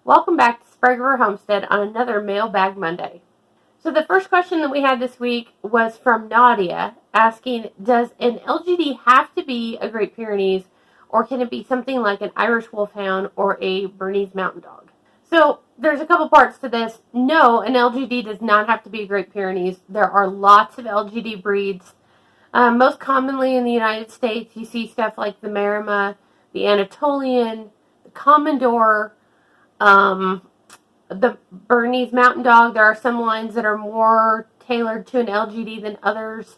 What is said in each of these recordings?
Welcome back to Sprague Homestead on another Mailbag Monday. So the first question that we had this week was from Nadia asking, does an LGD have to be a Great Pyrenees or can it be something like an Irish Wolfhound or a Bernese Mountain Dog? So there's a couple parts to this. No, an LGD does not have to be a Great Pyrenees. There are lots of LGD breeds. Most commonly in the United States, you see stuff like the Maremma, the Anatolian, the Commodore, the Bernese Mountain Dog. There are some lines that are more tailored to an LGD than others.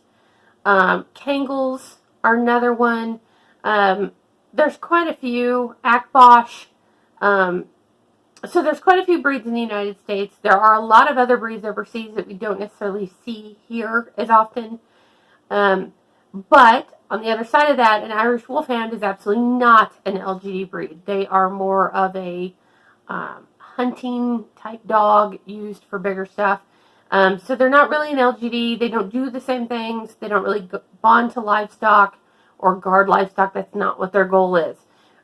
Kangles are another one. There's quite a few. Akbosh. So there's quite a few breeds in the United States. There are a lot of other breeds overseas that we don't necessarily see here as often. But on the other side of that, an Irish Wolfhound is absolutely not an LGD breed. They are more of a hunting type dog used for bigger stuff. So they're not really an LGD. They don't do the same things. They don't really bond to livestock or guard livestock. That's not what their goal is.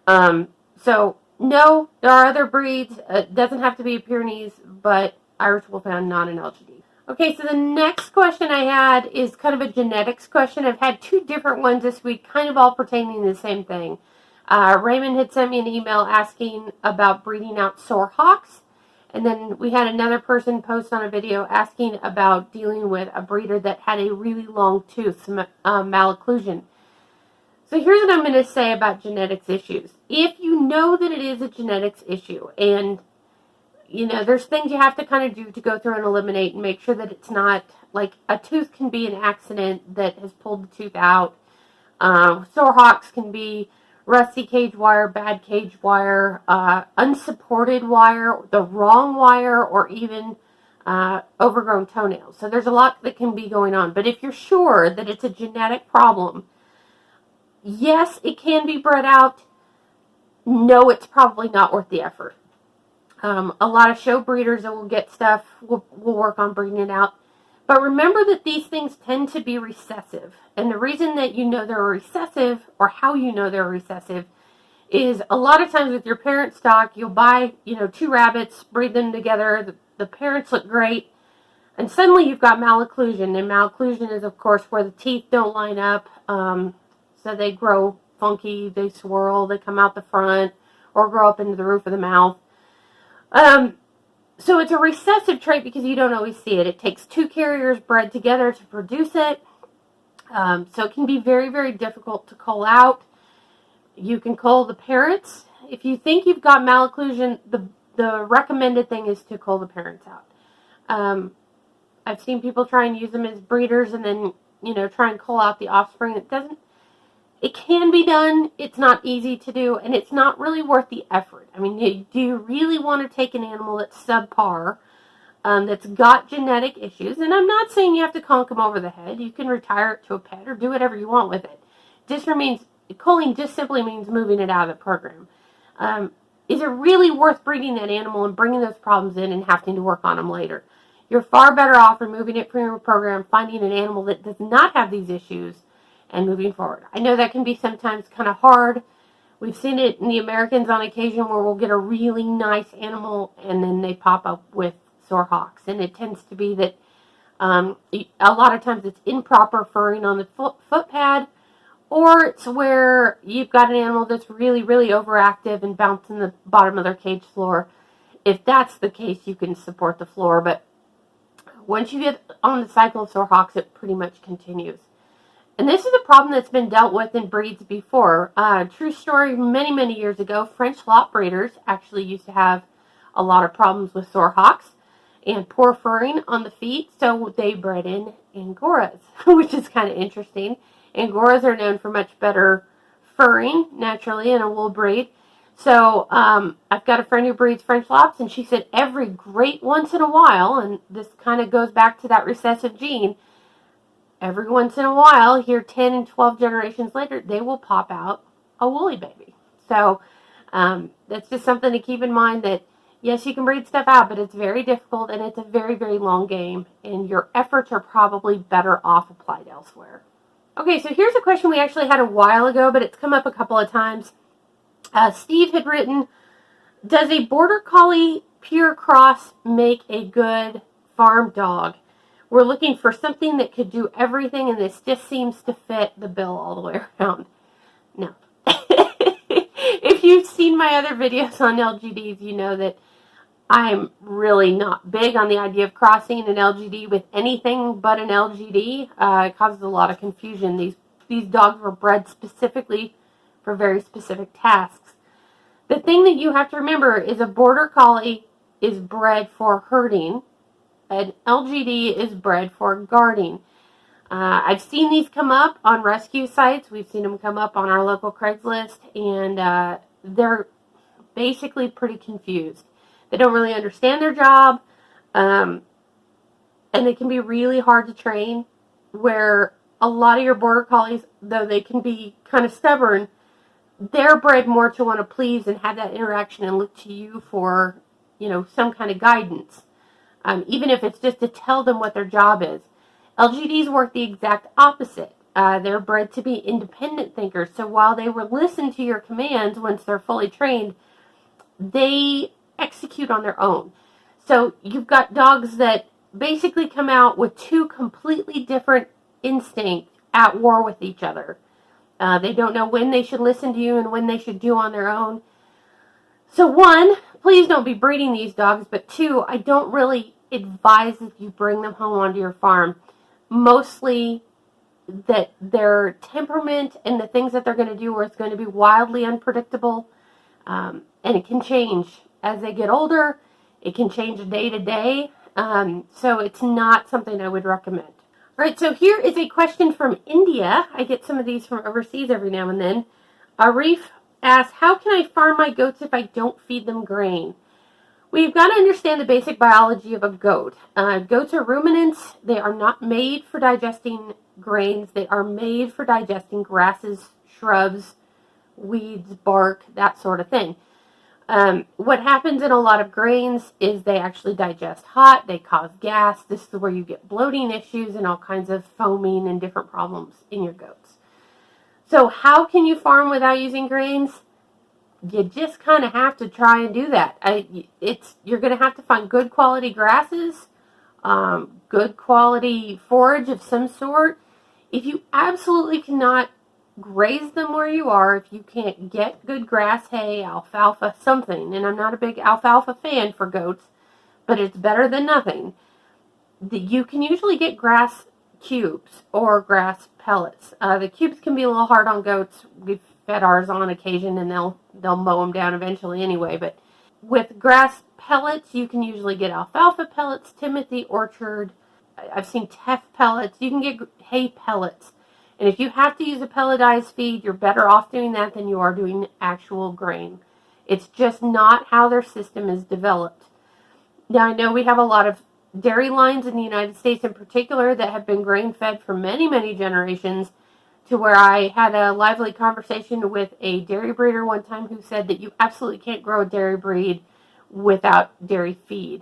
So no, there are other breeds. It doesn't have to be a Pyrenees, but Irish Wolfhound, not an LGD. Okay, so the next question I had is kind of a genetics question. I've had two different ones this week, kind of all pertaining to the same thing. Raymond had sent me an email asking about breeding out sore hawks. And then we had another person post on a video asking about dealing with a breeder that had a really long tooth, Malocclusion. So here's what I'm going to say about genetics issues. If you know that it is a genetics issue, and you know, there's things you have to kind of do to go through and eliminate and make sure that it's not, like, a tooth can be an accident that has pulled the tooth out. Sore hawks can be rusty cage wire, bad cage wire, unsupported wire, the wrong wire, or even overgrown toenails. So there's a lot that can be going on. But if you're sure that it's a genetic problem, yes, it can be bred out. No, it's probably not worth the effort. A lot of show breeders that will get stuff will work on breeding it out. But remember that these things tend to be recessive. And the reason that you know they're recessive, or how you know they're recessive, is a lot of times with your parent stock, you'll buy, two rabbits, breed them together, the parents look great, and suddenly you've got malocclusion. And malocclusion is, of course, where the teeth don't line up, so they grow funky, they swirl, they come out the front, or grow up into the roof of the mouth. So it's a recessive trait because you don't always see it. It takes two carriers bred together to produce it. So it can be very, very difficult to cull out. You can cull the parents. If you think you've got malocclusion, the recommended thing is to cull the parents out. I've seen people try and use them as breeders and then, try and cull out the offspring. It can be done. It's not easy to do, and it's not really worth the effort. I mean, do you really want to take an animal that's subpar, that's got genetic issues? And I'm not saying you have to conk them over the head. You can retire it to a pet or do whatever you want with it. Culling just simply means moving it out of the program. Is it really worth breeding that animal and bringing those problems in and having to work on them later? You're far better off removing it from your program, finding an animal that does not have these issues, and moving forward. I know that can be sometimes kind of hard. We've seen it in the Americans on occasion where we'll get a really nice animal and then they pop up with sore hawks. And it tends to be that a lot of times it's improper furring on the foot pad, or it's where you've got an animal that's really, really overactive and bouncing the bottom of their cage floor. If that's the case, you can support the floor. But once you get on the cycle of sore hawks, it pretty much continues. And this is a problem that's been dealt with in breeds before. True story, many, many years ago, French lot breeders actually used to have a lot of problems with sore hawks and poor furring on the feet, so they bred in Angoras, which is kind of interesting. Angoras are known for much better furring, naturally, in a wool breed. So I've got a friend who breeds French lops, and she said every great once in a while, and this kind of goes back to that recessive gene, every once in a while, here 10 and 12 generations later, they will pop out a woolly baby. So that's just something to keep in mind, that yes, you can breed stuff out, but it's very difficult and it's a very, very long game, and your efforts are probably better off applied elsewhere. Okay, so here's a question we actually had a while ago, but it's come up a couple of times. Steve had written Does a Border Collie pure cross make a good farm dog? We're looking for something that could do everything, and this just seems to fit the bill all the way around. No. If you've seen my other videos on LGDs, you know that I'm really not big on the idea of crossing an LGD with anything but an LGD. It causes a lot of confusion. These dogs were bred specifically for very specific tasks. The thing that you have to remember is a Border Collie is bred for herding. An LGD is bred for guarding. I've seen these come up on rescue sites. We've seen them come up on our local Craigslist, and they're basically pretty confused. They don't really understand their job, and they can be really hard to train, where a lot of your Border Collies, though they can be kind of stubborn, they're bred more to want to please and have that interaction and look to you for, some kind of guidance, even if it's just to tell them what their job is. LGDs work the exact opposite. They're bred to be independent thinkers, so while they will listen to your commands once they're fully trained, they execute on their own. So you've got dogs that basically come out with two completely different instincts at war with each other. They don't know when they should listen to you and when they should do on their own. So one, please don't be breeding these dogs, but two, I don't really advise that you bring them home onto your farm. Mostly that their temperament and the things that they're going to do is going to be wildly unpredictable, and it can change as they get older. It can change day to day, so it's not something I would recommend. All right, so here is a question from India. I get some of these from overseas every now and then. Arif asks, how can I farm my goats if I don't feed them grain? We've got to understand the basic biology of a goat. Goats are ruminants. They are not made for digesting grains. They are made for digesting grasses, shrubs, weeds, bark, that sort of thing. What happens in a lot of grains is they actually digest hot. They cause gas. This is where you get bloating issues and all kinds of foaming and different problems in your goats. So how can you farm without using grains? You just kind of have to try and do that. You're going to have to find good quality grasses, good quality forage of some sort. If you absolutely cannot graze them where you are, if you can't get good grass, hay, alfalfa, something, and I'm not a big alfalfa fan for goats, but it's better than nothing, you can usually get grass cubes or grass pellets. The cubes can be a little hard on goats. We've fed ours on occasion, and they'll mow them down eventually anyway. But with grass pellets, you can usually get alfalfa pellets, Timothy Orchard. I've seen teff pellets. You can get hay pellets. And if you have to use a pelletized feed, you're better off doing that than you are doing actual grain. It's just not how their system is developed. Now, I know we have a lot of dairy lines in the United States in particular that have been grain-fed for many, many generations, to where I had a lively conversation with a dairy breeder one time who said that you absolutely can't grow a dairy breed without dairy feed.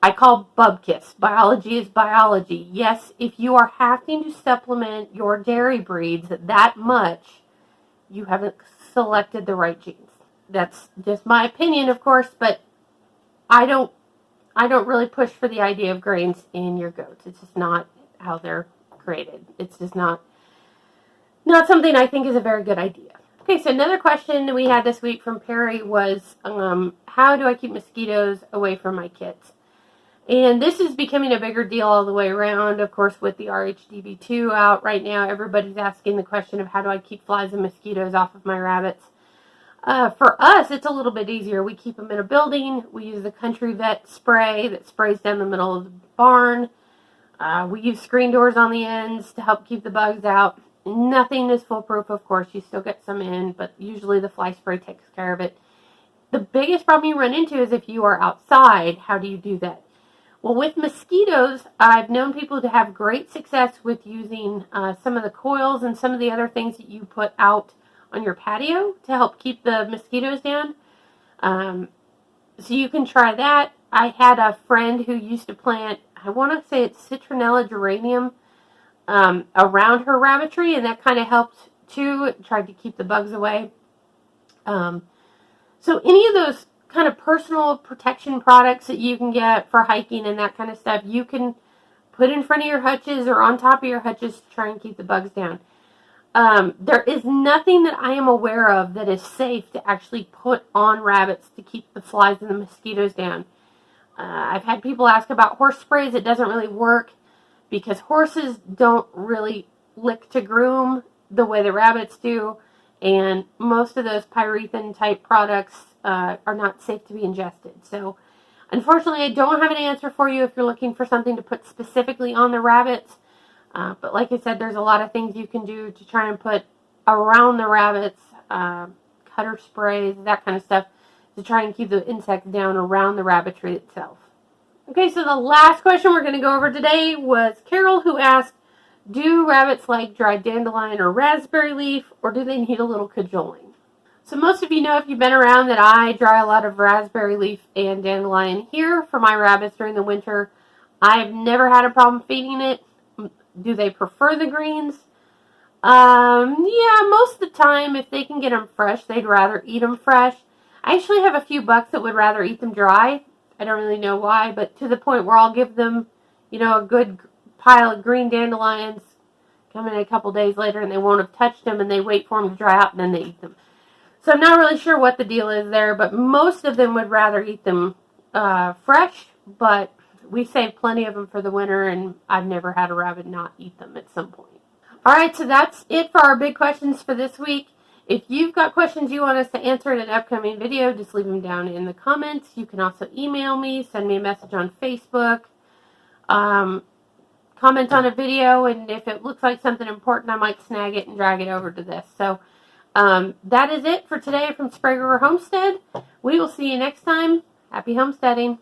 I call bupkis. Biology is biology. Yes, if you are having to supplement your dairy breeds that much, you haven't selected the right genes. That's just my opinion, of course, but I don't really push for the idea of grains in your goats. It's just not how they're created. It's just not something I think is a very good idea. Okay, so another question we had this week from Perry was, how do I keep mosquitoes away from my kids? And this is becoming a bigger deal all the way around. Of course, with the RHDV2 out right now, everybody's asking the question of how do I keep flies and mosquitoes off of my rabbits. For us, it's a little bit easier. We keep them in a building. We use the Country Vet spray that sprays down the middle of the barn. We use screen doors on the ends to help keep the bugs out. Nothing is foolproof, of course. You still get some in, but usually the fly spray takes care of it. The biggest problem you run into is if you are outside, how do you do that? Well, with mosquitoes, I've known people to have great success with using some of the coils and some of the other things that you put out on your patio to help keep the mosquitoes down. So you can try that. I had a friend who used to plant, I want to say it's citronella geranium, around her rabbitry, and that kind of helped too. It tried to keep the bugs away. So any of those kind of personal protection products that you can get for hiking and that kind of stuff, you can put in front of your hutches or on top of your hutches to try and keep the bugs down. There is nothing that I am aware of that is safe to actually put on rabbits to keep the flies and the mosquitoes down. I've had people ask about horse sprays. It doesn't really work because horses don't really lick to groom the way the rabbits do, and most of those pyrethrin type products are not safe to be ingested. So unfortunately, I don't have an answer for you if you're looking for something to put specifically on the rabbits. But like I said, there's a lot of things you can do to try and put around the rabbits, cutter sprays, that kind of stuff, to try and keep the insects down around the rabbitry itself. Okay, so the last question we're going to go over today was Carol, who asked, do rabbits like dried dandelion or raspberry leaf, or do they need a little cajoling? So most of you know, if you've been around, that I dry a lot of raspberry leaf and dandelion here for my rabbits during the winter. I've never had a problem feeding it. Do they prefer the greens? Yeah, most of the time, if they can get them fresh, they'd rather eat them fresh. I actually have a few bucks that would rather eat them dry. I don't really know why, but to the point where I'll give them, a good pile of green dandelions, come in a couple days later and they won't have touched them, and they wait for them to dry out and then they eat them. So I'm not really sure what the deal is there, but most of them would rather eat them fresh, but we save plenty of them for the winter, and I've never had a rabbit not eat them at some point. All right, so that's it for our big questions for this week. If you've got questions you want us to answer in an upcoming video, just leave them down in the comments. You can also email me, send me a message on Facebook, comment on a video, and if it looks like something important, I might snag it and drag it over to this. So that is it for today from Sprague Homestead. We will see you next time. Happy homesteading.